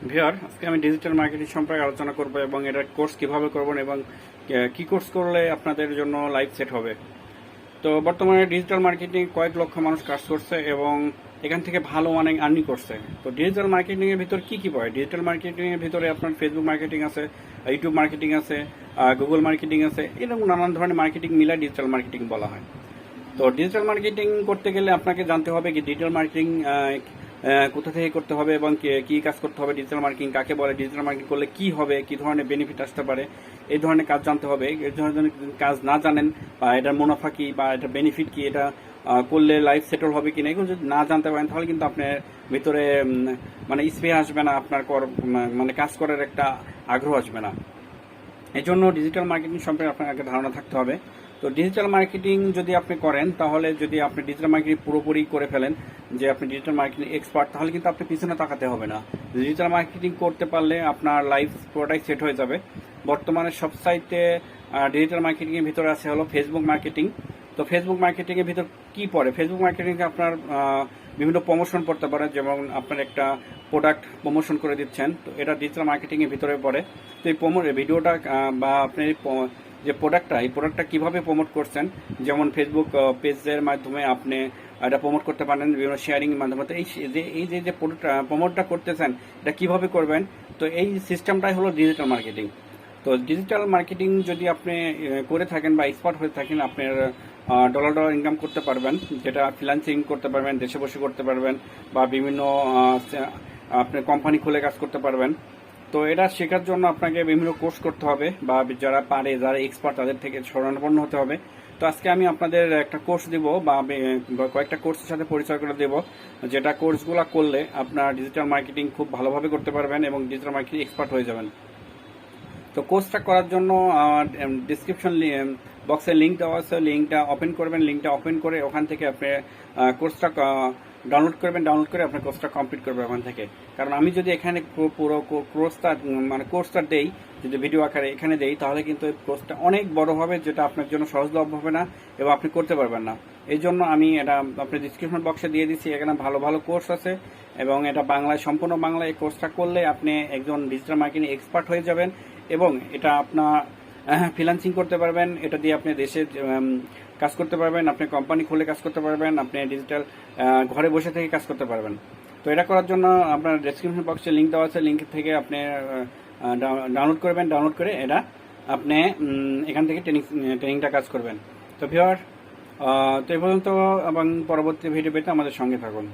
Viewer, আজকে আমি digital marketing সম্পর্কে আলোচনা করব এবং এটার কোর্স কিভাবে করবেন এবং কি কোর্স করলে আপনাদের জন্য লাইফ সেট হবে। তো বর্তমানে ডিজিটাল মার্কেটিং কয়েক লক্ষ মানুষ কাজ করছে এবং এখান থেকে ভালো অনেক আর্নিং করছে। তো ডিজিটাল মার্কেটিং এর ভিতর কি কি পড়ে? ডিজিটাল মার্কেটিং এর ভিতরে আপনার ফেসবুক মার্কেটিং আছে, ইউটিউব মার্কেটিং আছে, গুগল মার্কেটিং আছে, এরকম নানান ধরনের মার্কেটিং মিলে ডিজিটাল মার্কেটিং বলা হয়। তো ডিজিটাল মার্কেটিং করতে গেলে আপনাকে জানতে হবে কি ডিজিটাল মার্কেটিং কোথা থেকে করতে হবে এবং কি কাজ করতে হবে, ডিজিটাল মার্কেটিং কাকে বলে, ডিজিটাল মার্কেটিং করলে কি হবে, কি ধরনের বেনিফিট আসতে পারে, এই ধরনের কাজ জানতে হবে। এই ধরনের কাজ না জানেন বা এটার মুনাফা কি বা এটার বেনিফিট কি, এটা করলে লাইফ সেটেল হবে কিনা, এগুলো যদি না জানতে পারেন তাহলে কিন্তু আপনার ভিতরে মানে স্পৃহা আসবে না, আপনার মানে কাজ করার একটা আগ্রহ আসবে না। এই জন্য ডিজিটাল মার্কেটিং সম্পর্কে আপনার আগে ধারণা থাকতে হবে। তো ডিজিটাল মার্কেটিং যদি আপনি করেন, তাহলে যদি আপনি ডিজিটাল মার্কেটিং পুরোপুরি করে ফেলেন যে আপনি ডিজিটাল মার্কেটিং এক্সপার্ট, তাহলে কিন্তু আপনি পিছনে তাকাতে হবে না। ডিজিটাল মার্কেটিং করতে পারলে আপনার লাইফ পুরোটাই সেট হয়ে যাবে। বর্তমানে সব সাইটে ডিজিটাল মার্কেটিং এর ভিতরে আছে হলো ফেসবুক মার্কেটিং। তো ফেসবুক মার্কেটিং এর ভিতর কি পড়ে? ফেসবুক মার্কেটিং আপনার বিভিন্ন প্রমোশন করতে পারে, যেমন আপনার একটা প্রোডাক্ট প্রমোশন করে দিচ্ছেন, তো এটা ডিজিটাল মার্কেটিং এর ভিতরে পড়ে। তো এই ভিডিওটা বা আপনি যে এই প্রোডাক্টটা কিভাবে প্রমোট করছেন, যেমন ফেসবুক পেজের মাধ্যমে আপনি এটা প্রমোট করতে পারেন, বিভিন্ন শেয়ারিং এর মাধ্যমে। তো এই যে প্রমোটটা করতেছেন, এটা কিভাবে করবেন, তো এই সিস্টেমটাই হলো ডিজিটাল মার্কেটিং। তো ডিজিটাল মার্কেটিং যদি আপনি করে থাকেন বা এক্সপার্ট হয়ে থাকেন, আপনার ডলার ইনকাম করতে পারবেন, যেটা ফ্রিল্যান্সিং করতে পারবেন, দেশে বসে করতে পারবেন, বা বিভিন্ন আপনি কোম্পানি খুলে কাজ করতে পারবেন। তো এটা শেখার জন্য আপনাকে বিভিন্ন কোর্স করতে হবে, বা যারা পারে, যারা এক্সপার্ট, তাদের থেকে শরণাপন্ন হতে হবে। তো আজকে আমি আপনাদের একটা কোর্স দিব বা কয়েকটা কোর্সের সাথে পরিচয় করে দেব, যেটা কোর্সগুলো করলে আপনার ডিজিটাল মার্কেটিং খুব ভালোভাবে করতে পারবেন এবং ডিজিটাল মার্কেটিং এক্সপার্ট হয়ে যাবেন। তো কোর্সটা করার জন্য ডিসক্রিপশন বক্সে লিঙ্ক দেওয়া আছে, লিঙ্কটা ওপেন করবেন। লিঙ্কটা ওপেন করে ওখান থেকে আপনি কোর্সটা ডাউনলোড করবেন। ডাউনলোড করে আপনার কোর্সটা কমপ্লিট করবেন ওখান থেকে। কারণ আমি যদি এখানে পুরো কোর্সটা দেই, যদি ভিডিও আকারে এখানে দেই, তাহলে কিন্তু এই কোর্সটা অনেক বড় হবে, যেটা আপনার জন্য সহজলভ্য হবে না এবং আপনি করতে পারবেন না। এই জন্য আমি এটা আপনার ডিসক্রিপশন বক্সে দিয়ে দিচ্ছি। এখানে ভালো ভালো কোর্স আছে এবং এটা বাংলায়, সম্পূর্ণ বাংলায়। এই কোর্সটা করলে আপনি একজন ডিজিটাল মার্কেটিং এক্সপার্ট হয়ে যাবেন এবং এটা আপনার ফ্রিল্যান্সিং করতে পারবেন। এটা দিয়ে আপনি দেশে কাজ করতে পারবেন, আপনি কোম্পানি খুলে কাজ করতে পারবেন, আপনি ডিজিটাল ঘরে বসে থেকে কাজ করতে পারবেন। তো এটা করার জন্য আপনার ডেসক্রিপশন বক্সে লিঙ্ক দেওয়া আছে, লিঙ্ক থেকে আপনি ডাউনলোড করবেন। ডাউনলোড করে এটা আপনি এখান থেকে ট্রেনিংটা কাজ করবেন। তো ভিউয়ার, তো এই পর্যন্ত এবং পরবর্তী ভিডিও পেতে আমাদের সঙ্গে থাকুন।